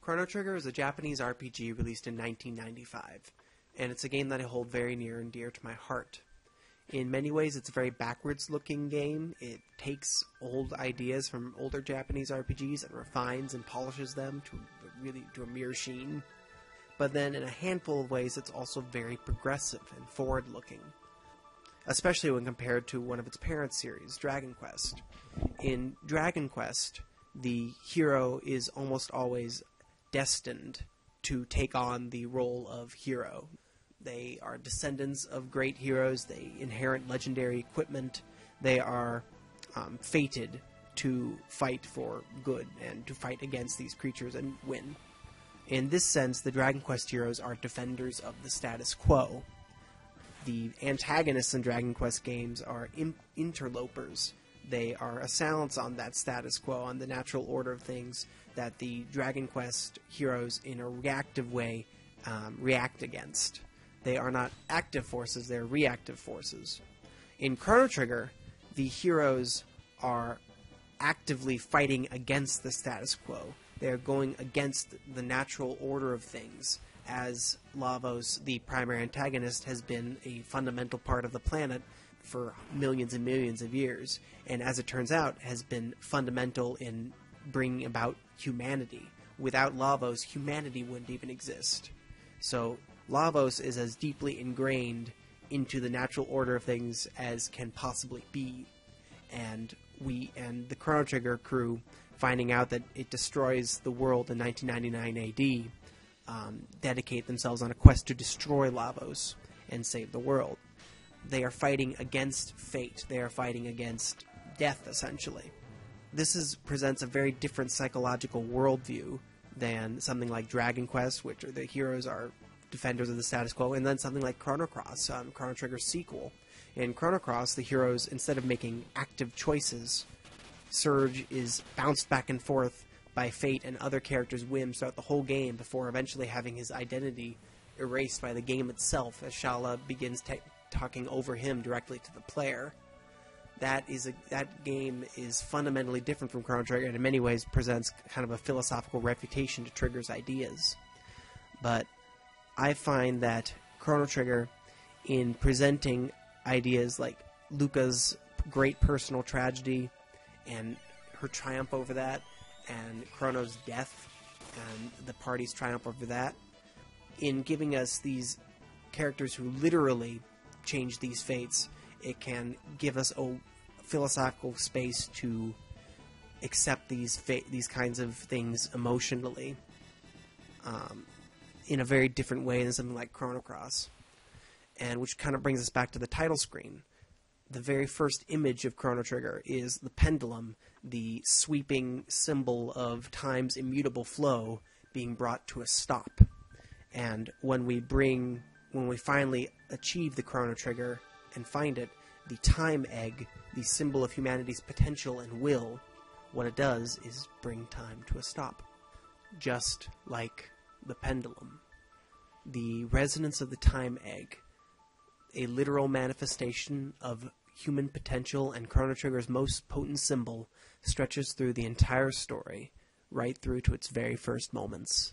Chrono Trigger is a Japanese RPG released in 1995, and it's a game that I hold very near and dear to my heart. In many ways, it's a very backwards-looking game. It takes old ideas from older Japanese RPGs and refines and polishes them to a mere sheen. But then, in a handful of ways, it's also very progressive and forward-looking, especially when compared to one of its parent series, Dragon Quest. In Dragon Quest, the hero is almost always destined to take on the role of hero. They are descendants of great heroes. They inherit legendary equipment. They are fated to fight for good and to fight against these creatures and win. In this sense, the Dragon Quest heroes are defenders of the status quo. The antagonists in Dragon Quest games are interlopers. They are assailants on that status quo, on the natural order of things that the Dragon Quest heroes, in a reactive way, react against. They are not active forces, they're reactive forces. In Chrono Trigger, the heroes are actively fighting against the status quo. They are going against the natural order of things, as Lavos, the primary antagonist, has been a fundamental part of the planet for millions and millions of years, and as it turns out, has been fundamental in bringing about humanity. Without Lavos, humanity wouldn't even exist. So Lavos is as deeply ingrained into the natural order of things as can possibly be, and the Chrono Trigger crew, finding out that it destroys the world in 1999 AD, dedicate themselves on a quest to destroy Lavos and save the world. They are fighting against fate. They are fighting against death, essentially. This presents a very different psychological worldview than something like Dragon Quest, which the heroes are defenders of the status quo, and then something like Chrono Cross, Chrono Trigger's sequel. In Chrono Cross, the heroes, instead of making active choices, Surge is bounced back and forth by fate and other characters' whims throughout the whole game before eventually having his identity erased by the game itself as Shala begins talking over him directly to the player. That game is fundamentally different from Chrono Trigger and in many ways presents kind of a philosophical refutation to Trigger's ideas. But I find that Chrono Trigger, in presenting ideas like Luca's great personal tragedy and her triumph over that, and Chrono's death and the party's triumph over that, in giving us these characters who literally change these fates, it can give us a philosophical space to accept these kinds of things emotionally in a very different way than something like Chrono Cross. And which kind of brings us back to the title screen. The very first image of Chrono Trigger is the pendulum, the sweeping symbol of time's immutable flow being brought to a stop. And when we finally achieve the Chrono Trigger and find it, the time egg, the symbol of humanity's potential and will, what it does is bring time to a stop. Just like the pendulum. The resonance of the time egg, a literal manifestation of human potential and Chrono Trigger's most potent symbol, stretches through the entire story, right through to its very first moments.